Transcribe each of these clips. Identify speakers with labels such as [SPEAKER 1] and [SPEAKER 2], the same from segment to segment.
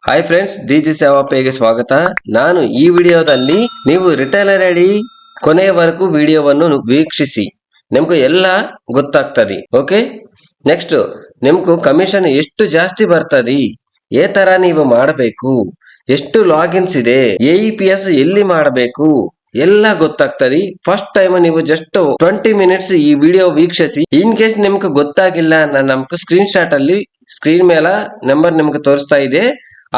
[SPEAKER 1] Hi friends, DG ಸೇವಾ ಪೇಗೆ ಸ್ವಾಗತ. ನಾನು ಈ ವಿಡಿಯೋದಲ್ಲಿ ನೀವು ರಿಟೈಲರ್ ಐಡಿ ಕೊನೆಯವರೆಗೂ ವಿಡಿಯೋವನ್ನು ವೀಕ್ಷಿಸಿ, ನಿಮ್ಗೆ ಎಲ್ಲ ಗೊತ್ತಾಗ್ತದೆ. ಓಕೆ, ನೆಕ್ಸ್ಟ್ ನಿಮ್ಗೂ ಕಮಿಷನ್ ಎಷ್ಟು ಜಾಸ್ತಿ ಬರ್ತದೆ, ಏ ತರ ನೀವು ಮಾಡಬೇಕು, ಎಷ್ಟು ಲಾಗಿನ್ಸ್ ಇದೆ, AEPS ಎಲ್ಲಿ ಮಾಡಬೇಕು ಎಲ್ಲ ಗೊತ್ತಾಗ್ತದೆ. ಫಸ್ಟ್ ಟೈಮ್ ನೀವು ಜಸ್ಟ್ 20 ಮಿನಿಟ್ಸ್ ಈ ವಿಡಿಯೋ ವೀಕ್ಷಿಸಿ. ಇನ್ ಕೇಸ್ ನಿಮ್ಗೆ ಗೊತ್ತಾಗಿಲ್ಲ, ನಮ್ಗೆ ಸ್ಕ್ರೀನ್ ಶಾಟ್ ಅಲ್ಲಿ ಸ್ಕ್ರೀನ್ ಮೇಲೆ ನಂಬರ್ ನಿಮ್ಗೆ ತೋರಿಸ್ತಾ ಇದೆ,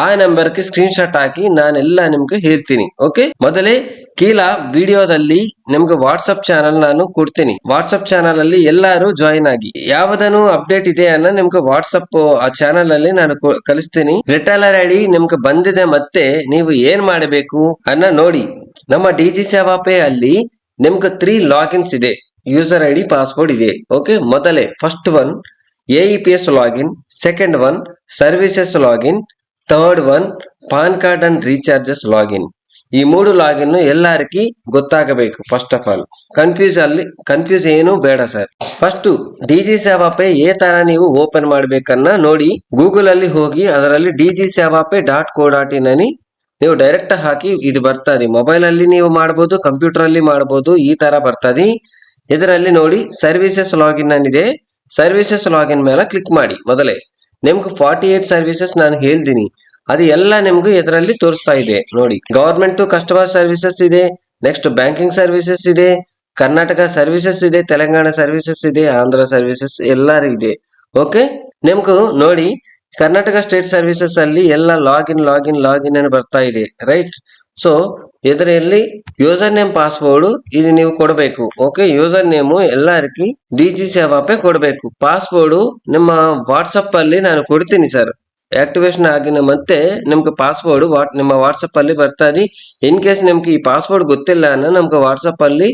[SPEAKER 1] ಆ ನಂಬರ್ಗೆ ಸ್ಕ್ರೀನ್ ಶಾಟ್ ಹಾಕಿ ನಾನೆಲ್ಲ ನಿಮ್ಗೆ ಹೇಳ್ತೀನಿ. ಓಕೆ, ಮೊದಲೇ ಕೀಲ ವಿಡಿಯೋದಲ್ಲಿ ನಿಮ್ಗೆ ವಾಟ್ಸಪ್ ಚಾನಲ್ ನಾನು ಕೊಡ್ತೀನಿ. ವಾಟ್ಸಪ್ ಚಾನಲ್ ಅಲ್ಲಿ ಎಲ್ಲರೂ ಜಾಯಿನ್ ಆಗಿ, ಯಾವ್ದನು ಅಪ್ಡೇಟ್ ಇದೆ ಅನ್ನ ನಿಮ್ಗೆ ವಾಟ್ಸಪ್ ಆ ಚಾನಲ್ ಅಲ್ಲಿ ನಾನು ಕಲಿಸ್ತೀನಿ. ರಿಟೈಲರ್ ಐಡಿ ನಿಮ್ಗೆ ಬಂದಿದೆ, ಮತ್ತೆ ನೀವು ಏನ್ ಮಾಡಬೇಕು ಅನ್ನ ನೋಡಿ. ನಮ್ಮ ಡಿಜಿ ಸೇವಾ ಪೇ ಅಲ್ಲಿ ನಿಮ್ಗೆ 3 ಲಾಗಿನ್ಸ್ ಇದೆ, ಯೂಸರ್ ಐಡಿ, ಪಾಸ್ವರ್ಡ್ ಇದೆ. ಓಕೆ, ಮೊದಲೇ first one AEPS login, second one services login, third one PAN card and recharges login. ಈ 3 ಲಾಗಿನ್ ಎಲ್ಲರಿಗೂ ಗೊತ್ತಾಗಬೇಕು. ಫಸ್ಟ್ ಆಫ್ ಆಲ್ ಕನ್ಫ್ಯೂಸ್ ಏನು ಬೇಡ sir. First DG Seva pay ಏ ತರ ನೀವು ಓಪನ್ ಮಾಡ್ಬೇಕನ್ನ ನೋಡಿ. ಗೂಗಲ್ ಅಲ್ಲಿ ಹೋಗಿ ಅದರಲ್ಲಿ dgsevape.co.in అని ನೀವು ಡೈರೆಕ್ಟ್ ಹಾಕಿ, ಇದು ಬರ್ತದೆ. ಮೊಬೈಲ್ ಅಲ್ಲಿ ನೀವು ಮಾಡಬಹುದು, ಕಂಪ್ಯೂಟರ್ ಅಲ್ಲಿ ಮಾಡಬಹುದು, ಈ ತರ ಬರ್ತದೆ. ಇದರಲ್ಲಿ ನೋಡಿ ಸರ್ವಿಸಸ್ ಲಾಗಿನ್ ಅನ್ನಿದೆ, ಸರ್ವಿಸಸ್ ಲಾಗಿನ್ ಮೇಲೆ ಕ್ಲಿಕ್ ಮಾಡಿ. ಮೊದಲೇ ನಿಮ್ಗೆ 48 ಸರ್ವಿಸಸ್ ನಾನು ಹೇಳ್ತೀನಿ, ಅದು ಎಲ್ಲ ನಿಮ್ಗೆ ಇದರಲ್ಲಿ ತೋರಿಸ್ತಾ ಇದೆ ನೋಡಿ. ಗವರ್ಮೆಂಟ್ ಟು ಕಸ್ಟಮರ್ ಸರ್ವಿಸಸ್ ಇದೆ, ನೆಕ್ಸ್ಟ್ ಬ್ಯಾಂಕಿಂಗ್ ಸರ್ವಿಸಸ್ ಇದೆ, ಕರ್ನಾಟಕ ಸರ್ವಿಸಸ್ ಇದೆ, ತೆಲಂಗಾಣ ಸರ್ವಿಸಸ್ ಇದೆ, ಆಂಧ್ರ ಸರ್ವಿಸಸ್ ಎಲ್ಲರೂ ಇದೆ. ಓಕೆ, ನಿಮ್ಗೂ ನೋಡಿ ಕರ್ನಾಟಕ ಸ್ಟೇಟ್ ಸರ್ವಿಸಸ್ ಅಲ್ಲಿ ಎಲ್ಲ ಲಾಗಿನ್ అని ಬರ್ತಾ ಇದೆ, ರೈಟ್. ಸೊ ಇದರಲ್ಲಿ ಯೂಸರ್ ನೇಮ್, ಪಾಸ್ವರ್ಡ್ ಇದು ನೀವು ಕೊಡಬೇಕು. ಓಕೆ, ಯೂಸರ್ ನೇಮು ಎಲ್ಲರಿಗೂ ಡಿಜಿ ಸೇವಾ ಪೇ ಕೊಡಬೇಕು. ಪಾಸ್ವರ್ಡ್ ನಿಮ್ಮ ವಾಟ್ಸಪ್ ಅಲ್ಲಿ ನಾನು ಕೊಡ್ತೀನಿ ಸರ್. ಆಕ್ಟಿವೇಶನ್ ಆಗಿನ ಮತ್ತೆ ನಿಮ್ಗೆ ಪಾಸ್ವರ್ಡ್ ನಿಮ್ಮ ವಾಟ್ಸಪ್ ಅಲ್ಲಿ ಬರ್ತದೆ. ಇನ್ ಕೇಸ್ ನಿಮ್ಗೆ ಈ ಪಾಸ್ವರ್ಡ್ ಗೊತ್ತಿಲ್ಲ ಅನ್ನ ನಮ್ಗೆ ವಾಟ್ಸಪ್ ಅಲ್ಲಿ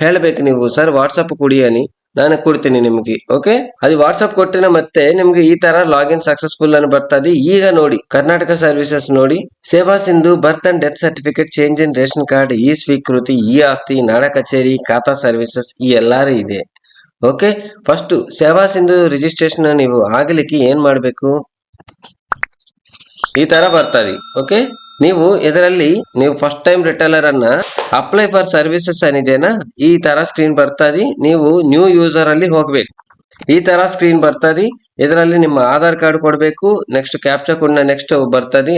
[SPEAKER 1] ಹೇಳ್ಬೇಕು ನೀವು, ಸರ್ ವಾಟ್ಸಪ್ ಕೊಡಿ అని ನಾನು ಕೊಡ್ತೀನಿ ನಿಮ್ಗೆ. ಓಕೆ, ಅದು ವಾಟ್ಸಪ್ ಕೊಟ್ಟಿನ ಮತ್ತೆ ನಿಮ್ಗೆ ಈ ತರ ಲಾಗಿನ್ ಸಕ್ಸಸ್ಫುಲ್ అని ಬರ್ತದೆ. ಈಗ ನೋಡಿ ಕರ್ನಾಟಕ ಸರ್ವಿಸಸ್ ನೋಡಿ, ಸೇವಾ ಸಿಂಧು, ಬರ್ತ್ and death certificate, change in ration card, ಈ ಸ್ವೀಕೃತಿ, ಈ ಆಸ್ತಿ, ನಾಡ ಕಚೇರಿ, ಖಾತಾ ಸರ್ವಿಸಸ್ ಈ ಎಲ್ಲಾರು ಇದೆ. ಓಕೆ, ಫಸ್ಟ್ ಸೇವಾ ಸಿಂಧು ರಿಜಿಸ್ಟ್ರೇಷನ್ ನೀವು ಆಗ್ಲಿಕ್ಕೆ ಏನ್ ಮಾಡ್ಬೇಕು, ಈ ತರ ಬರ್ತದೆ. ಓಕೆ, ನೀವು ಇದರಲ್ಲಿ ನೀವು ಫಸ್ಟ್ ಟೈಮ್ ರಿಟೈಲರ್ ಅನ್ನ ಅಪ್ಲೈ ಫಾರ್ ಸರ್ವಿಸಸ್ ಏನಿದೆನಾ, ಈ ತರ ಸ್ಕ್ರೀನ್ ಬರ್ತದೆ. ನೀವು ನ್ಯೂ ಯೂಸರ್ ಅಲ್ಲಿ ಹೋಗ್ಬೇಕು, ಈ ತರ ಸ್ಕ್ರೀನ್ ಬರ್ತದೆ. ಇದರಲ್ಲಿ ನಿಮ್ಮ ಆಧಾರ್ ಕಾರ್ಡ್ ಕೊಡಬೇಕು, ನೆಕ್ಸ್ಟ್ ಕ್ಯಾಪ್ಚಾ ಕೋಡ್ ನೆಕ್ಸ್ಟ್ ಬರ್ತದೆ.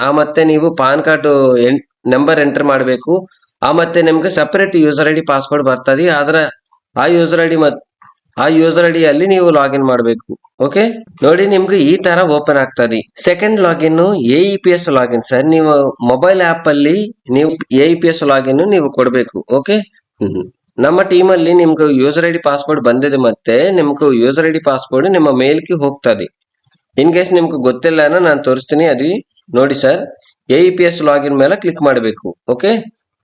[SPEAKER 1] ಆ ಮತ್ತೆ ನೀವು ಪಾನ್ ಕಾರ್ಡ್ ನಂಬರ್ ಎಂಟರ್ ಮಾಡಬೇಕು. ಆ ಮತ್ತೆ ನಿಮ್ಗೆ ಸಪರೇಟ್ ಯೂಸರ್ ಐಡಿ, ಪಾಸ್ವರ್ಡ್ ಬರ್ತದೆ. ಆದ್ರೆ ಆ ಯೂಸರ್ ಐಡಿ ಅಲ್ಲಿ ನೀವು ಲಾಗಿನ್ ಮಾಡಬೇಕು. ಓಕೆ, ನೋಡಿ ನಿಮ್ಗೆ ಈ ತರ ಓಪನ್ ಆಗ್ತದೆ. Second login AEPS login sir. ನೀವು ಮೊಬೈಲ್ ಆಪ್ ಅಲ್ಲಿ ನೀವು AEPS ಲಾಗಿನ್ ನೀವು ಕೊಡಬೇಕು. ಓಕೆ, ನಮ್ಮ ಟೀಮ್ ಅಲ್ಲಿ ನಿಮ್ಗೆ ಯೂಸರ್ ಐಡಿ, ಪಾಸ್ವರ್ಡ್ ಬಂದಿದೆ, ಮತ್ತೆ ನಿಮ್ಗೆ ಯೂಸರ್ ಐಡಿ, ಪಾಸ್ವರ್ಡ್ ನಿಮ್ಮ ಮೇಲ್ಗೆ ಹೋಗ್ತದೆ. ಇನ್ ಕೇಸ್ ನಿಮ್ಗೆ ಗೊತ್ತಿಲ್ಲ ಅನ್ನೋ ನಾನು ತೋರಿಸ್ತೀನಿ. ಅದು ನೋಡಿ ಸರ್, AEPS ಲಾಗಿನ್ ಮೇಲೆ ಕ್ಲಿಕ್ ಮಾಡಬೇಕು. ಓಕೆ,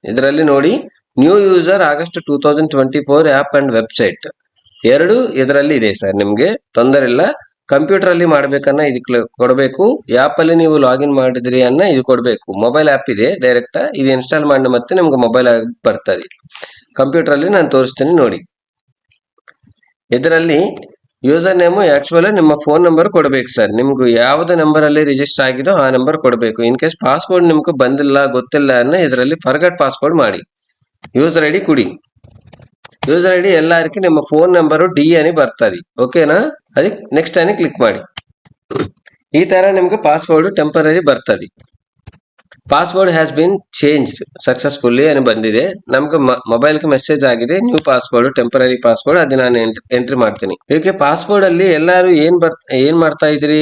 [SPEAKER 1] ಇದರಲ್ಲಿ ನೋಡಿ new user August 2024 app and website ಎರಡು ಇದರಲ್ಲಿ ಇದೆ ಸರ್. ನಿಮ್ಗೆ ತೊಂದರೆ ಇಲ್ಲ. ಕಂಪ್ಯೂಟರ್ ಅಲ್ಲಿ ಮಾಡ್ಬೇಕನ್ನ ಇದಕ್ಕೆ ಕೊಡಬೇಕು, ಆಪ್ ಅಲ್ಲಿ ನೀವು ಲಾಗಿನ್ ಮಾಡಿದ್ರಿ ಅನ್ನ ಇದು ಕೊಡಬೇಕು. ಮೊಬೈಲ್ ಆಪ್ ಇದೆ, ಡೈರೆಕ್ಟ್ ಇದು ಇನ್ಸ್ಟಾಲ್ ಮಾಡಿ ಮತ್ತೆ ನಿಮ್ಗೆ ಮೊಬೈಲ್ ಆಗಿ ಬರ್ತದೆ. ಕಂಪ್ಯೂಟರ್ ಅಲ್ಲಿ ನಾನು ತೋರಿಸ್ತೀನಿ ನೋಡಿ. ಇದರಲ್ಲಿ ಯೂಸರ್ ನೇಮು ಆಕ್ಚುअली ನಿಮ್ಮ ಫೋನ್ ನಂಬರ್ ಕೊಡಬೇಕು ಸರ್. ನಿಮ್ಗೆ ಯಾವ್ದು ನಂಬರ್ ಅಲ್ಲಿ ರಿಜಿಸ್ಟರ್ ಆಗಿದೋ ಆ ನಂಬರ್ ಕೊಡಬೇಕು. ಇನ್ ಕೇಸ್ ಪಾಸ್ವರ್ಡ್ ನಿಮ್ಗೆ ಬಂದಿಲ್ಲ, ಗೊತ್ತಿಲ್ಲ ಅನ್ನ ಇದರಲ್ಲಿ ಫರ್ಗಟ್ ಪಾಸ್ವರ್ಡ್ ಮಾಡಿ ಯೂಸರ್ ಐಡಿ ಕೊಡಿ. ಯೂಸರ್ ಐಡಿ ಎಲ್ಲರಿಗೂ ನಿಮ್ಮ ಫೋನ್ ನಂಬರ್ D అని ಬರ್ತದೆ. ಓಕೆನಾ, ಅದಕ್ಕೆ ನೆಕ್ಸ್ಟ್ అని ಕ್ಲಿಕ್ ಮಾಡಿ. ಈ ತರ ನಿಮ್ಗೆ ಪಾಸ್ವರ್ಡ್ ಟೆಂಪರರಿ ಬರ್ತದೆ. Password has been changed successfully అని ಬಂದಿದೆ. ನಮ್ಗೆ ಮೊಬೈಲ್ಗೆ ಮೆಸೇಜ್ ಆಗಿದೆ, ನ್ಯೂ ಪಾಸ್ವರ್ಡ್, ಟೆಂಪರರಿ ಪಾಸ್ವರ್ಡ್, ಅದು ನಾನು ಎಂಟ್ರಿ ಮಾಡ್ತೀನಿ. ಇದಕ್ಕೆ ಪಾಸ್ವರ್ಡ್ ಅಲ್ಲಿ ಎಲ್ಲರೂ ಏನ್ ಮಾಡ್ತಾ ಇದ್ರಿ,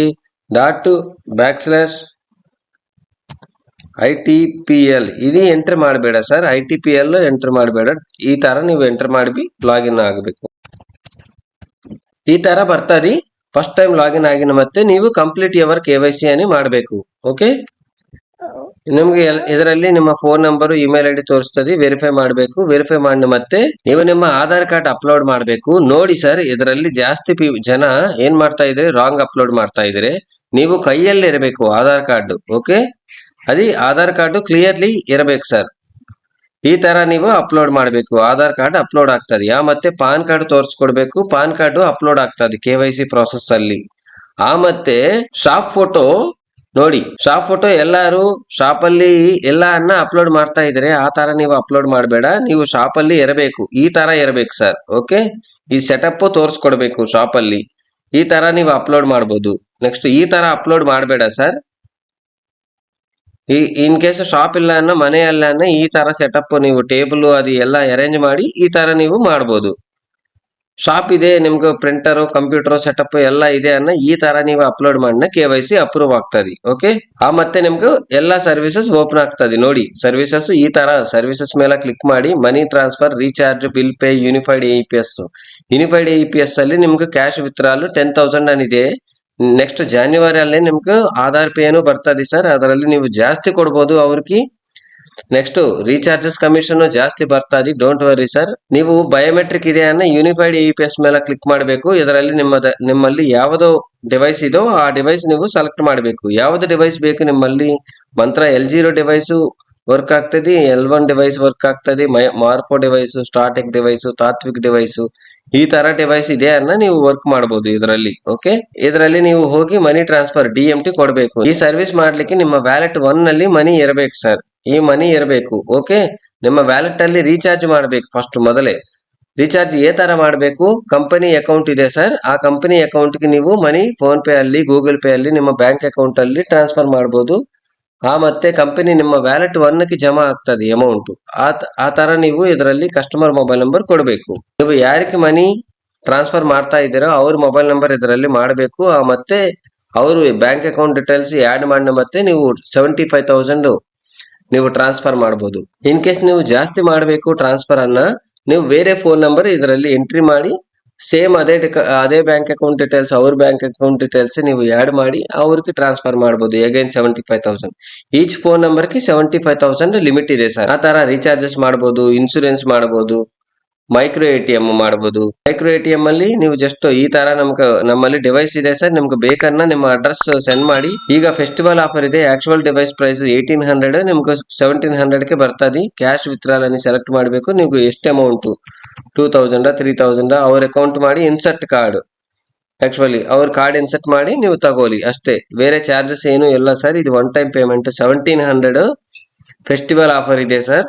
[SPEAKER 1] .ITPL ಇದು ಎಂಟರ್ ಮಾಡಬೇಡ ಸರ್. ITPL ಎಂಟರ್ ಮಾಡಬೇಡ. ಈ ತರ ನೀವು ಎಂಟರ್ ಮಾಡಿ ಲಾಗಿನ್ ಆಗಬೇಕು. ಈ ತರ ಬರ್ತದೆ. ಫಸ್ಟ್ ಟೈಮ್ ಲಾಗಿನ್ ಆಗಿನ ಮತ್ತೆ ನೀವು ಕಂಪ್ಲೀಟ್ ಯುವರ್ KYC అని ಮಾಡಬೇಕು. ಓಕೆ, ನಿಮ್ಗೆ ಇದರಲ್ಲಿ ನಿಮ್ಮ ಫೋನ್ ನಂಬರ್, ಇಮೇಲ್ ಐಡಿ ತೋರಿಸ್ತದೆ. ವೆರಿಫೈ ಮಾಡಬೇಕು. ವೆರಿಫೈ ಮಾಡಿ ಮತ್ತೆ ನೀವು ನಿಮ್ಮ ಆಧಾರ್ ಕಾರ್ಡ್ ಅಪ್ಲೋಡ್ ಮಾಡಬೇಕು. ನೋಡಿ ಸರ್, ಇದರಲ್ಲಿ ಜಾಸ್ತಿ ಜನ ಏನ್ ಮಾಡ್ತಾ ಇದ್ರೆ ರಾಂಗ್ ಅಪ್ಲೋಡ್ ಮಾಡ್ತಾ ಇದ್ರೆ. ನೀವು ಕೈಯಲ್ಲಿ ಇರಬೇಕು ಆಧಾರ್ ಕಾರ್ಡ್. ಓಕೆ, ಅದೇ ಆಧಾರ್ ಕಾರ್ಡ್ ಕ್ಲಿಯರ್ಲಿ ಇರಬೇಕು ಸರ್. ಈ ತರ ನೀವು ಅಪ್ಲೋಡ್ ಮಾಡಬೇಕು. ಆಧಾರ್ ಕಾರ್ಡ್ ಅಪ್ಲೋಡ್ ಆಗ್ತದೆ. ಮತ್ತೆ ಪಾನ್ ಕಾರ್ಡ್ ತೋರಿಸ್ಕೊಡ್ಬೇಕು. ಪಾನ್ ಕಾರ್ಡ್ ಅಪ್ಲೋಡ್ ಆಗ್ತದೆ KYC ಪ್ರಾಸೆಸ್ ಅಲ್ಲಿ. ಮತ್ತೆ ಶಾಪ್ ಫೋಟೋ ನೋಡಿ ಶಾಪ್ ಫೋಟೋ ಎಲ್ಲಾರು ಶಾಪ್ ಅಲ್ಲಿ ಎಲ್ಲ ಅನ್ನ ಅಪ್ಲೋಡ್ ಮಾಡ್ತಾ ಇದ್ರೆ ಆ ತರ ನೀವು ಅಪ್ಲೋಡ್ ಮಾಡಬೇಡ. ನೀವು ಶಾಪ್ ಅಲ್ಲಿ ಇರಬೇಕು, ಈ ತರ ಇರಬೇಕು ಸರ್. ಓಕೆ, ಈ ಸೆಟಪ್ ತೋರಿಸ್ಕೊಡ್ಬೇಕು ಶಾಪ್ ಅಲ್ಲಿ, ಈ ತರ ನೀವು ಅಪ್ಲೋಡ್ ಮಾಡ್ಬೋದು. ನೆಕ್ಸ್ಟ್ ಈ ತರ ಅಪ್ಲೋಡ್ ಮಾಡಬೇಡ ಸರ್. ಈ ಇನ್ ಕೇಸ್ ಶಾಪ್ ಇಲ್ಲ ಅನ್ನೋ ಮನೆಯಲ್ಲ ಅನ್ನೋ ಈ ತರ ಸೆಟಪ್ ನೀವು ಟೇಬಲ್ ಅದು ಎಲ್ಲ ಅರೇಂಜ್ ಮಾಡಿ ಈ ತರ ನೀವು ಮಾಡ್ಬೋದು. ಶಾಪ್ ಇದೆ ನಿಮ್ಗೆ ಪ್ರಿಂಟರ್ ಕಂಪ್ಯೂಟರ್ ಸೆಟಪ್ ಎಲ್ಲ ಇದೆ ಅನ್ನೋ ಈ ತರ ನೀವು ಅಪ್ಲೋಡ್ ಮಾಡಿನ KYC ಅಪ್ರೂವ್ ಆಗ್ತದೆ. ಓಕೆ, ಮತ್ತೆ ನಿಮ್ಗೆ ಎಲ್ಲ ಸರ್ವಿಸಸ್ ಓಪನ್ ಆಗ್ತದೆ. ನೋಡಿ ಸರ್ವಿಸಸ್ ಈ ತರ ಸರ್ವಿಸಸ್ ಮೇಲೆ ಕ್ಲಿಕ್ ಮಾಡಿ money transfer, recharge, bill pay, unified AEPS. Unified AEPS ಅಲ್ಲಿ ನಿಮ್ಗೆ ಕ್ಯಾಶ್ ವಿತ್ಡ್ರಾಲ್ 10,000 ಅನಿದೆ. ನೆಕ್ಸ್ಟ್ ಜಾನ್ಯುವರಿ ಅಲ್ಲಿ ನಿಮ್ಗೆ ಆಧಾರ್ ಪೇನು ಬರ್ತದೆ ಸರ್, ಅದರಲ್ಲಿ ನೀವು ಜಾಸ್ತಿ ಕೊಡ್ಬೋದು ಅವ್ರಿಗೆ. ನೆಕ್ಸ್ಟ್ ರೀಚಾರ್ಜಸ್ ಕಮಿಷನ್ ಜಾಸ್ತಿ ಬರ್ತದೆ, ಡೋಂಟ್ ವರಿ ಸರ್. ನೀವು ಬಯೋಮೆಟ್ರಿಕ್ ಇದೆ ಅನ್ನೋ ಯೂನಿಫೈಡ್ AEPS ಮೇಲೆ ಕ್ಲಿಕ್ ಮಾಡಬೇಕು. ಇದರಲ್ಲಿ ನಿಮ್ಮಲ್ಲಿ ಯಾವುದೋ ಡಿವೈಸ್ ಇದೋ ಆ ಡಿವೈಸ್ ನೀವು ಸೆಲೆಕ್ಟ್ ಮಾಡಬೇಕು. ಯಾವ್ದು ಡಿವೈಸ್ ಬೇಕು ನಿಮ್ಮಲ್ಲಿ. ಮಂತ್ರ L0 ಡಿವೈಸ್ ವರ್ಕ್ ಆಗ್ತದೆ, L1 ಡಿವೈಸ್ ವರ್ಕ್ ಆಗ್ತದೆ, ಮಾರ್ಫೋ ಡಿವೈಸ್, ಸ್ಟಾರ್ಟೆಕ್ ಡಿವೈಸ್, ತಾತ್ವಿಕ್ ಡಿವೈಸ್, ಈ ತರ ಡಿವೈಸ್ ಇದೆ ಅನ್ನ ನೀವು ವರ್ಕ್ ಮಾಡಬಹುದು ಇದರಲ್ಲಿ. ಓಕೆ, ಇದರಲ್ಲಿ ನೀವು ಹೋಗಿ ಮನಿ ಟ್ರಾನ್ಸ್ಫರ್ DMT ಕೊಡಬೇಕು. ಈ ಸರ್ವಿಸ್ ಮಾಡ್ಲಿಕ್ಕೆ ನಿಮ್ಮ ವ್ಯಾಲೆಟ್ 1 ನಲ್ಲಿ ಮನಿ ಇರಬೇಕು ಸರ್, ಈ ಮನಿ ಇರಬೇಕು. ಓಕೆ, ನಿಮ್ಮ ವ್ಯಾಲೆಟ್ ಅಲ್ಲಿ ರೀಚಾರ್ಜ್ ಮಾಡಬೇಕು ಫಸ್ಟ್ ಮೊದಲೇ. ರೀಚಾರ್ಜ್ ಏ ತರ ಮಾಡಬೇಕು, ಕಂಪನಿ ಅಕೌಂಟ್ ಇದೆ ಸರ್, ಆ ಕಂಪನಿ ಅಕೌಂಟ್ಗೆ ನೀವು ಮನಿ ಫೋನ್ ಪೇ ಅಲ್ಲಿ, ಗೂಗಲ್ ಪೇ ಅಲ್ಲಿ, ನಿಮ್ಮ ಬ್ಯಾಂಕ್ ಅಕೌಂಟ್ ಅಲ್ಲಿ ಟ್ರಾನ್ಸ್ಫರ್ ಮಾಡಬಹುದು. ಮತ್ತೆ ಕಂಪನಿ ನಿಮ್ಮ ವ್ಯಾಲೆಟ್ 1ಕ್ಕೆ ಜಮಾ ಆಗ್ತದೆ ಅಮೌಂಟ್. ಆ ತರ ನೀವು ಇದರಲ್ಲಿ ಕಸ್ಟಮರ್ ಮೊಬೈಲ್ ನಂಬರ್ ಕೊಡಬೇಕು. ನೀವು ಯಾರಿಗೆ ಮನಿ ಟ್ರಾನ್ಸ್ಫರ್ ಮಾಡ್ತಾ ಇದ್ದೀರೋ ಅವ್ರ ಮೊಬೈಲ್ ನಂಬರ್ ಇದರಲ್ಲಿ ಮಾಡಬೇಕು. ಮತ್ತೆ ಅವರು ಬ್ಯಾಂಕ್ ಅಕೌಂಟ್ ಡೀಟೇಲ್ಸ್ ಆಡ್ ಮಾಡಿ ಮತ್ತೆ ನೀವು 75,000 ನೀವು ಟ್ರಾನ್ಸ್ಫರ್ ಮಾಡಬಹುದು. ಇನ್ ಕೇಸ್ ನೀವು ಜಾಸ್ತಿ ಮಾಡಬೇಕು ಟ್ರಾನ್ಸ್ಫರ್ ಅನ್ನ, ನೀವು ಬೇರೆ ಫೋನ್ ನಂಬರ್ ಇದರಲ್ಲಿ ಎಂಟ್ರಿ ಮಾಡಿ ಸೇಮ್ ಅದೇ ಬ್ಯಾಂಕ್ ಅಕೌಂಟ್ ಡೀಟೇಲ್ಸ್, ಅವ್ರ ಬ್ಯಾಂಕ್ ಅಕೌಂಟ್ ಡೀಟೇಲ್ಸ್ ನೀವು ಆಡ್ ಮಾಡಿ ಅವ್ರಿಗೆ ಟ್ರಾನ್ಸ್ಫರ್ ಮಾಡಬಹುದು. ಅಗೈನ್ 75,000 ಈಚ್ ಫೋನ್ ನಂಬರ್ಗೆ 75,000 ಲಿಮಿಟ್ ಇದೆ ಸರ್. ಆ ತರ ರೀಚಾರ್ಜಸ್ ಮಾಡಬಹುದು, ಇನ್ಸೂರೆನ್ಸ್ ಮಾಡಬಹುದು, ಮೈಕ್ರೋ ATM ಮಾಡಬಹುದು. ಮೈಕ್ರೋ ATM ಅಲ್ಲಿ ನೀವು ಜಸ್ಟ್ ಈ ತರ ನಮ್ಮಲ್ಲಿ ಡಿವೈಸ್ ಇದೆ ಸರ್, ನಿಮ್ಗೆ ಬೇಕನ್ನ ನಿಮ್ಮ ಅಡ್ರೆಸ್ ಸೆಂಡ್ ಮಾಡಿ. ಈಗ ಫೆಸ್ಟಿವಲ್ ಆಫರ್ ಇದೆ, ಆಕ್ಚುಯಲ್ ಡಿವೈಸ್ ಪ್ರೈಸ್ 1800, ನಿಮ್ಗೆ 1700ಕ್ಕೆ ಬರ್ತದೆ. ಕ್ಯಾಶ್ ವಿತ್ಡ್ರಾಲ್ ಅನ್ನು ಸೆಲೆಕ್ಟ್ ಮಾಡಬೇಕು. ನೀವು ಎಷ್ಟು ಅಮೌಂಟ್ 2,000 3,000 ಅವ್ರ ಅಕೌಂಟ್ ಮಾಡಿ ಇನ್ಸರ್ಟ್ ಕಾರ್ಡ್, ಆಕ್ಚುಲಿ ಅವ್ರ ಕಾರ್ಡ್ ಇನ್ಸರ್ಟ್ ಮಾಡಿ ನೀವು ತಗೋಲಿ ಅಷ್ಟೇ. ಬೇರೆ ಚಾರ್ಜಸ್ ಏನು ಇಲ್ಲ ಸರ್. ಇದು one time payment 1700 festival offer ಇದೆ ಸರ್.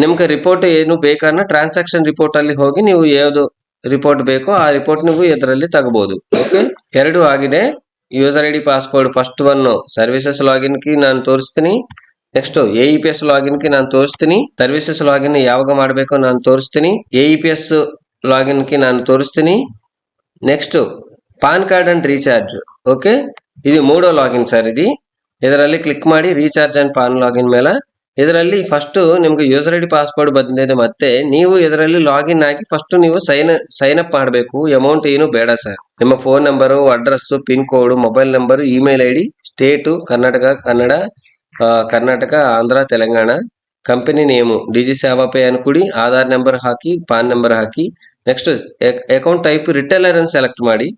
[SPEAKER 1] ನಿಮ್ಗೆ ರಿಪೋರ್ಟ್ ಏನು ಬೇಕನ್ನ ಟ್ರಾನ್ಸಾಕ್ಷನ್ ರಿಪೋರ್ಟ್ ಅಲ್ಲಿ ಹೋಗಿ ನೀವು ಯಾವ್ದು ರಿಪೋರ್ಟ್ ಬೇಕೋ ಆ ರಿಪೋರ್ಟ್ ನೀವು ಇದರಲ್ಲಿ ತಗಬಹುದು. ಓಕೆ, ಎರಡು ಆಗಿದೆ. User ID password first one services login ಕಿ ನಾನು ತೋರಿಸ್ತೀನಿ. ನೆಕ್ಸ್ಟ್ AEPS ಲಾಗಿನ್ ಕಿ ನಾನು ತೋರಿಸ್ತೀನಿ. ಸರ್ವಿಸಸ್ ಲಾಗಿನ್ ಯಾವಾಗ ಮಾಡಬೇಕು ನಾನು ತೋರಿಸ್ತೀನಿ. AEPS ಲಾಗಿನ್ ಕಿ ನಾನು ತೋರಿಸ್ತೀನಿ. Next PAN card and recharge. Okay, ಇದು ಮೂಡೋ ಲಾಗಿನ್ ಸರ್. ಇದರಲ್ಲಿ ಕ್ಲಿಕ್ ಮಾಡಿ ರೀಚಾರ್ಜ್ ಅಂಡ್ ಪಾನ್ ಲಾಗಿನ್ ಮೇಲೆ. ಇದರಲ್ಲಿ ಫಸ್ಟ್ ನಿಮ್ಗೆ ಯೂಸರ್ ID ಪಾಸ್ವರ್ಡ್ ಬಂದಿದೆ. ಮತ್ತೆ ನೀವು ಇದರಲ್ಲಿ ಲಾಗಿನ್ ಆಗಿ ಫಸ್ಟ್ ನೀವು ಸೈನ್ ಅಪ್ ಮಾಡಬೇಕು. ಅಮೌಂಟ್ ಏನು ಬೇಡ ಸರ್. ನಿಮ್ಮ phone number, address, pin code, mobile number, email ID, state Karnataka, Karnataka, Andhra, Telangana, company name Digi Seva Pay ಅನ್ಕೊಡಿ, ಆಧಾರ್ ನಂಬರ್ ಹಾಕಿ, ಪಾನ್ ನಂಬರ್ ಹಾಕಿ. ನೆಕ್ಸ್ಟ್ ಅಕೌಂಟ್ ಟೈಪ್ ರಿಟೇಲರ್ ಅನ್ನು ಸೆಲೆಕ್ಟ್ ಮಾಡಿ.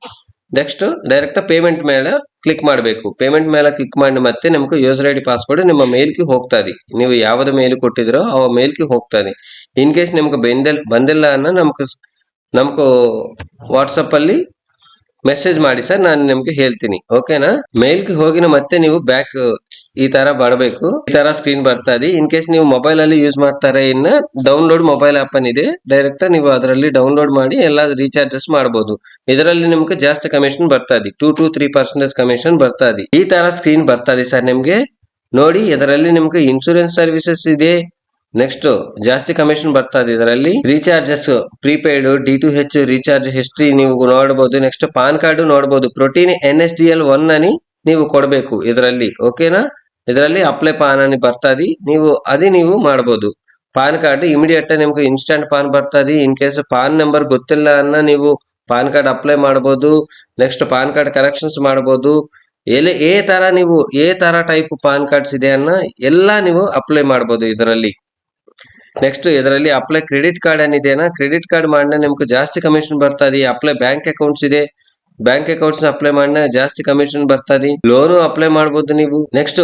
[SPEAKER 1] ನೆಕ್ಸ್ಟ್ ಡೈರೆಕ್ಟ್ ಪೇಮೆಂಟ್ ಮೇಲೆ ಕ್ಲಿಕ್ ಮಾಡಬೇಕು. ಪೇಮೆಂಟ್ ಮೇಲೆ ಕ್ಲಿಕ್ ಮಾಡಿ ಮತ್ತೆ ನಿಮ್ಗೆ ಯೂಸರ್ ID ಪಾಸ್ವರ್ಡ್ ನಿಮ್ಮ ಮೇಲ್ಗೆ ಹೋಗ್ತದೆ. ನೀವು ಯಾವ್ದು ಮೇಲ್ ಕೊಟ್ಟಿದ್ರೋ ಆ ಮೇಲ್ಗೆ ಹೋಗ್ತದೆ. ಇನ್ ಕೇಸ್ ನಿಮ್ಗೆ ಬಂದಿಲ್ಲ ಅನ್ನೋ ನಮ್ಗೆ ವಾಟ್ಸಪ್ ಅಲ್ಲಿ ಮೆಸೇಜ್ ಮಾಡಿ ಸರ್, ನಾನು ನಿಮ್ಗೆ ಹೇಳ್ತೀನಿ. ಓಕೆನಾ, ಮೇಲ್ಗೆ ಹೋಗಿನ ಮತ್ತೆ ನೀವು ಬ್ಯಾಕ್ ಈ ತರ ಬರಬೇಕು. ಈ ತರ ಸ್ಕ್ರೀನ್ ಬರ್ತದೆ. ಇನ್ ಕೇಸ್ ನೀವು ಮೊಬೈಲ್ ಅಲ್ಲಿ ಯೂಸ್ ಮಾಡ್ತಾರೆ, ಇನ್ನ ಡೌನ್ಲೋಡ್ ಮೊಬೈಲ್ ಆಪ್ ಇದೆ, ಡೈರೆಕ್ಟ್ ನೀವು ಅದರಲ್ಲಿ ಡೌನ್ಲೋಡ್ ಮಾಡಿ ಎಲ್ಲ ರೀಚಾರ್ಜಸ್ ಮಾಡಬಹುದು. ಇದರಲ್ಲಿ ನಿಮ್ಗೆ ಜಾಸ್ತಿ ಕಮಿಷನ್ ಬರ್ತದೆ, 2 to 3% ಕಮಿಷನ್ ಬರ್ತದೆ. ಈ ತರ ಸ್ಕ್ರೀನ್ ಬರ್ತದೆ ಸರ್ ನಿಮ್ಗೆ. ನೋಡಿ ಇದರಲ್ಲಿ ನಿಮ್ಗೆ ಇನ್ಶೂರೆನ್ಸ್ ಸರ್ವಿಸಸ್ ಇದೆ. ನೆಕ್ಸ್ಟ್ ಜಾಸ್ತಿ ಕಮಿಷನ್ ಬರ್ತದೆ ಇದರಲ್ಲಿ. Recharges prepaid, D2H recharge history ನೀವು ನೋಡಬಹುದು. ನೆಕ್ಸ್ಟ್ ಪಾನ್ ಕಾರ್ಡ್ ನೋಡಬಹುದು. ಪ್ರೋಟೀನ್ NSDL 1 అని ನೀವು ಕೊಡಬೇಕು ಇದರಲ್ಲಿ. ಓಕೆನಾ, ಇದರಲ್ಲಿ ಅಪ್ಲೈ ಪಾನ್ అని ಬರ್ತದೆ, ನೀವು ಮಾಡಬಹುದು. ಪಾನ್ ಕಾರ್ಡ್ ಇಮಿಡಿಯೇಟ್ ನಿಮ್ಗೆ ಇನ್ಸ್ಟಂಟ್ ಪಾನ್ ಬರ್ತದೆ. ಇನ್ ಕೇಸ್ ಪಾನ್ ನಂಬರ್ ಗೊತ್ತಿಲ್ಲ ಅನ್ನ ನೀವು ಪಾನ್ ಕಾರ್ಡ್ ಅಪ್ಲೈ ಮಾಡಬಹುದು. ನೆಕ್ಸ್ಟ್ ಪಾನ್ ಕಾರ್ಡ್ ಕರೆಕ್ಷನ್ಸ್ ಮಾಡಬಹುದು. ಏ ತರ ಟೈಪ್ ಪಾನ್ ಕಾರ್ಡ್ಸ್ ಇದೆ ಅನ್ನ ಎಲ್ಲ ನೀವು ಅಪ್ಲೈ ಮಾಡಬಹುದು ಇದರಲ್ಲಿ. ನೆಕ್ಸ್ಟ್ ಇದರಲ್ಲಿ ಅಪ್ಲೈ ಕ್ರೆಡಿಟ್ ಕಾರ್ಡ್ ಏನಿದೆನಾ, ಕ್ರೆಡಿಟ್ ಕಾರ್ಡ್ ಮಾಡಿನ ನಿಮ್ಗೆ ಜಾಸ್ತಿ ಕಮಿಷನ್ ಬರ್ತದೆ. ಅಪ್ಲೈ ಬ್ಯಾಂಕ್ ಅಕೌಂಟ್ಸ್ ಇದೆ, ಬ್ಯಾಂಕ್ ಅಕೌಂಟ್ಸ್ ಅಪ್ಲೈ ಮಾಡಿನ ಜಾಸ್ತಿ ಕಮಿಷನ್ ಬರ್ತದೆ. ಲೋನು ಅಪ್ಲೈ ಮಾಡಬಹುದು ನೀವು. ನೆಕ್ಸ್ಟ್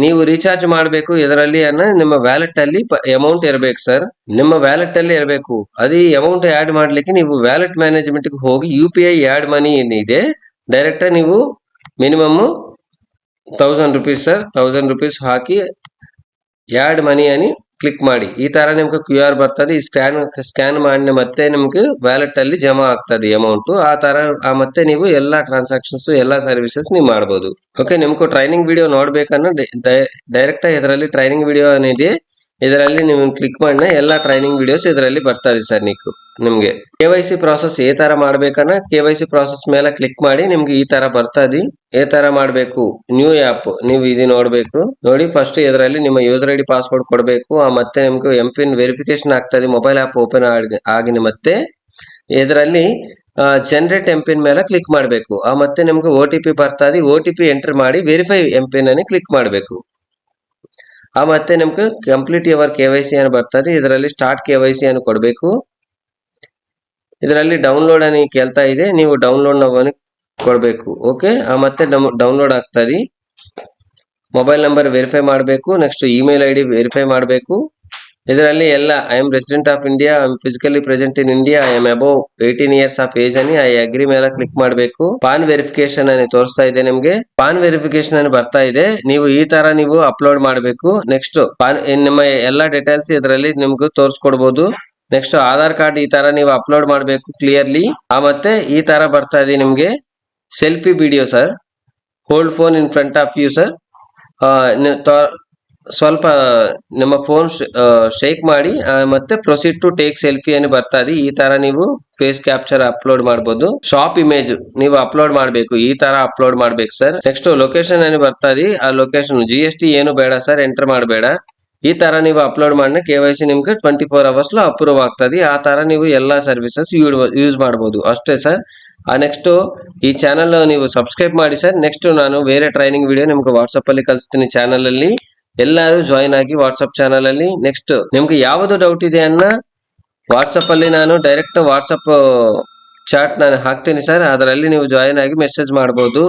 [SPEAKER 1] ನೀವು ರೀಚಾರ್ಜ್ ಮಾಡಬೇಕು ಇದರಲ್ಲಿ ನಿಮ್ಮ ವ್ಯಾಲೆಟ್ ಅಲ್ಲಿ ಅಮೌಂಟ್ ಇರಬೇಕು ಸರ್, ನಿಮ್ಮ ವ್ಯಾಲೆಟ್ ಅಲ್ಲಿ ಇರಬೇಕು. ಅದೇ ಅಮೌಂಟ್ ಆಡ್ ಮಾಡ್ಲಿಕ್ಕೆ ನೀವು ವ್ಯಾಲೆಟ್ ಮ್ಯಾನೇಜ್ಮೆಂಟ್ ಹೋಗಿ UPI ಆಡ್ ಮನಿ ಏನಿದೆ ಡೈರೆಕ್ಟ್ ನೀವು ಮಿನಿಮಮ್ ₹1000 ಸರ್. ₹1000 ಹಾಕಿ ಯಾಡ್ ಮನಿ అని ಕ್ಲಿಕ್ ಮಾಡಿ. ಈ ತರ ನಿಮ್ಗೆ QR ಬರ್ತದೆ. ಈ ಸ್ಕ್ಯಾನ್ ಮಾಡಿ ಮತ್ತೆ ನಿಮ್ಗೆ ವ್ಯಾಲೆಟ್ ಅಲ್ಲಿ ಜಮಾ ಆಗ್ತದೆ ಅಮೌಂಟ್. ಮತ್ತೆ ನೀವು ಎಲ್ಲಾ ಟ್ರಾನ್ಸಾಕ್ಷನ್ಸ್ ಎಲ್ಲಾ ಸರ್ವಿಸಸ್ ನೀವು ಮಾಡಬಹುದು. ಓಕೆ, ನಿಮ್ಗೆ ಟ್ರೈನಿಂಗ್ ವಿಡಿಯೋ ನೋಡ್ಬೇಕನ್ನ ಡೈರೆಕ್ಟ್ ಇದರಲ್ಲಿ ಟ್ರೈನಿಂಗ್ ವಿಡಿಯೋ ಏನಿದೆ ಇದರಲ್ಲಿ ನೀವು ಕ್ಲಿಕ್ ಮಾಡಿನ ಎಲ್ಲಾ ಟ್ರೈನಿಂಗ್ ವಿಡಿಯೋಸ್ ಇದರಲ್ಲಿ ಬರ್ತದೆ ಸರ್. ನಿಮ್ಗೆ KYC ಪ್ರಾಸೆಸ್ ఏ ತರ ಮಾಡ್ಬೇಕನ್ನ KYC ಪ್ರಾಸೆಸ್ ಮೇಲೆ ಕ್ಲಿಕ್ ಮಾಡಿ ನಿಮ್ಗೆ ಈ ತರ ಬರ್ತದೆ. ఏ ತರ ಮಾಡಬೇಕು ನ್ಯೂ ಆ್ಯಪ್ ನೀವು ಇದು ನೋಡ್ಬೇಕು. ನೋಡಿ, ಫಸ್ಟ್ ಇದರಲ್ಲಿ ನಿಮ್ಮ ಯೂಸರ್ ID ಪಾಸ್ವರ್ಡ್ ಕೊಡಬೇಕು. ಮತ್ತೆ ನಿಮ್ಗೆ MPIN ವೆರಿಫಿಕೇಶನ್ ಆಗ್ತದೆ. ಮೊಬೈಲ್ ಆ್ಯಪ್ ಓಪನ್ ಆಗಿನ ಮತ್ತೆ ಇದರಲ್ಲಿ ಜನರೇಟ್ MPIN ಮೇಲೆ ಕ್ಲಿಕ್ ಮಾಡಬೇಕು. ಮತ್ತೆ ನಿಮ್ಗೆ OTP ಬರ್ತದೆ. OTP ಎಂಟರ್ ಮಾಡಿ ವೆರಿಫೈ MPIN ಅನ್ನು ಕ್ಲಿಕ್ ಮಾಡಬೇಕು. ಮತ್ತೆ ನಿಮ್ಗೆ ಕಂಪ್ಲೀಟ್ ಯುವರ್ KYC అని ಬರ್ತದೆ. ಇದರಲ್ಲಿ ಸ್ಟಾರ್ಟ್ KYC ಅನ್ನು ಕೊಡಬೇಕು. ಇದರಲ್ಲಿ ಡೌನ್ಲೋಡ್ అని ಕೇಳ್ತಾ ಇದೆ, ನೀವು ಡೌನ್ಲೋಡ್ ನಾವು ಕೊಡಬೇಕು. ಓಕೆ, ಮತ್ತೆ ಡೌನ್ಲೋಡ್ ಆಗ್ತದೆ. ಮೊಬೈಲ್ ನಂಬರ್ ವೆರಿಫೈ ಮಾಡಬೇಕು. ನೆಕ್ಸ್ಟ್ ಇಮೇಲ್ ID ವೆರಿಫೈ ಮಾಡಬೇಕು. ಇದರಲ್ಲಿ ಎಲ್ಲ I am resident of India, I am physically present in India, I am above 18 years of age అని ಐ ಅಗ್ರಿ ಮೇಲೆ ಕ್ಲಿಕ್ ಮಾಡಬೇಕು. ಪಾನ್ ವೆರಿಫಿಕೇಶನ್ అని ತೋರಿಸ್ತಾ ಇದೆ. ನಿಮ್ಗೆ ಪಾನ್ ವೆರಿಫಿಕೇಶನ್ అని ಬರ್ತಾ ಇದೆ. ನೀವು ಈ ತರ ನೀವು ಅಪ್ಲೋಡ್ ಮಾಡಬೇಕು. ನೆಕ್ಸ್ಟ್ ನಿಮ್ಮ ಎಲ್ಲಾ ಡೀಟೇಲ್ಸ್ ಇದರಲ್ಲಿ ನಿಮ್ಗೆ ತೋರಿಸ್ಕೊಡ್ಬೋದು. ನೆಕ್ಸ್ಟ್ ಆಧಾರ್ ಕಾರ್ಡ್ ಈ ತರ ನೀವು ಅಪ್ಲೋಡ್ ಮಾಡಬೇಕು ಕ್ಲಿಯರ್ಲಿ. ಮತ್ತೆ ಈ ತರ ಬರ್ತಾ ಇದೆ ನಿಮ್ಗೆ selfie video sir. Hold phone in front of you sir. ಸ್ವಲ್ಪ ನಿಮ್ಮ ಫೋನ್ ಶೇಕ್ ಮಾಡಿ ಮತ್ತೆ ಪ್ರೊಸೀಡ್ ಟು ಟೇಕ್ ಸೆಲ್ಫಿ అని ಬರ್ತದೆ. ಈ ತರ ನೀವು ಫೇಸ್ ಕ್ಯಾಪ್ಚರ್ ಅಪ್ಲೋಡ್ ಮಾಡಬಹುದು. ಶಾಪ್ ಇಮೇಜ್ ನೀವು ಅಪ್ಲೋಡ್ ಮಾಡಬೇಕು. ಈ ತರ ಅಪ್ಲೋಡ್ ಮಾಡ್ಬೇಕು ಸರ್. ನೆಕ್ಸ್ಟ್ ಲೊಕೇಶನ್ అని ಬರ್ತದೆ. ಆ ಲೊಕೇಶನ್ GST ಏನು ಬೇಡ ಸರ್, ಎಂಟರ್ ಮಾಡಬೇಡ. ಈ ತರ ನೀವು ಅಪ್ಲೋಡ್ ಮಾಡಿದ್ರೆ KYC ನಿಮ್ಗೆ 24 hours లో ಅಪ್ರೂವ್ ಆಗ್ತದೆ. ಆ ತರ ನೀವು ಎಲ್ಲಾ ಸರ್ವಿಸಸ್ ಯೂಸ್ ಮಾಡಬಹುದು ಅಷ್ಟೇ ಸರ್. ನೆಕ್ಸ್ಟ್ ಈ ಚಾನಲ್ ನೀವು ಸಬ್ಸ್ಕ್ರೈಬ್ ಮಾಡಿ ಸರ್. ನೆಕ್ಸ್ಟ್ ನಾನು ಬೇರೆ ಟ್ರೈನಿಂಗ್ ವಿಡಿಯೋ ನಿಮ್ಗೆ ವಾಟ್ಸಪ್ ಅಲ್ಲಿ ಕಳಿಸ್ತೀನಿ. ಚಾನಲ್ ಅಲ್ಲಿ ಎಲ್ಲರೂ ಜಾಯಿನ್ ಆಗಿ ವಾಟ್ಸಪ್ ಚಾನಲ್ ಅಲ್ಲಿ. ನೆಕ್ಸ್ಟ್ ನಿಮ್ಗೆ ಯಾವುದು ಡೌಟ್ ಇದೆ ಅನ್ನ ವಾಟ್ಸಪ್ ಅಲ್ಲಿ ನಾನು ಡೈರೆಕ್ಟ್ ವಾಟ್ಸಪ್ ಚಾಟ್ ನಾನು ಹಾಕ್ತೀನಿ ಸರ್. ಅದರಲ್ಲಿ ನೀವು ಜಾಯಿನ್ ಆಗಿ ಮೆಸೇಜ್ ಮಾಡಬಹುದು.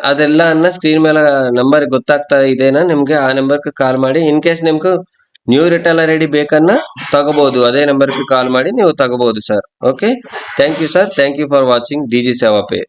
[SPEAKER 1] ಅದೆಲ್ಲ ಸ್ಕ್ರೀನ್ ಮೇಲೆ ನಂಬರ್ ಗೊತ್ತಾಗ್ತಾ ಇದೆನಾ ನಿಮ್ಗೆ, ಆ ನಂಬರ್ಗೆ ಕಾಲ್ ಮಾಡಿ. ಇನ್ ಕೇಸ್ ನಿಮ್ಗೆ ನ್ಯೂ ರಿಟೇಲರ್ ID ಬೇಕನ್ನ ತಗೋಬಹುದು. ಅದೇ ನಂಬರ್ಗೆ ಕಾಲ್ ಮಾಡಿ ನೀವು ತಗೋಬಹುದು sir. Okay, thank you sir. Thank you for watching DG Seva pay.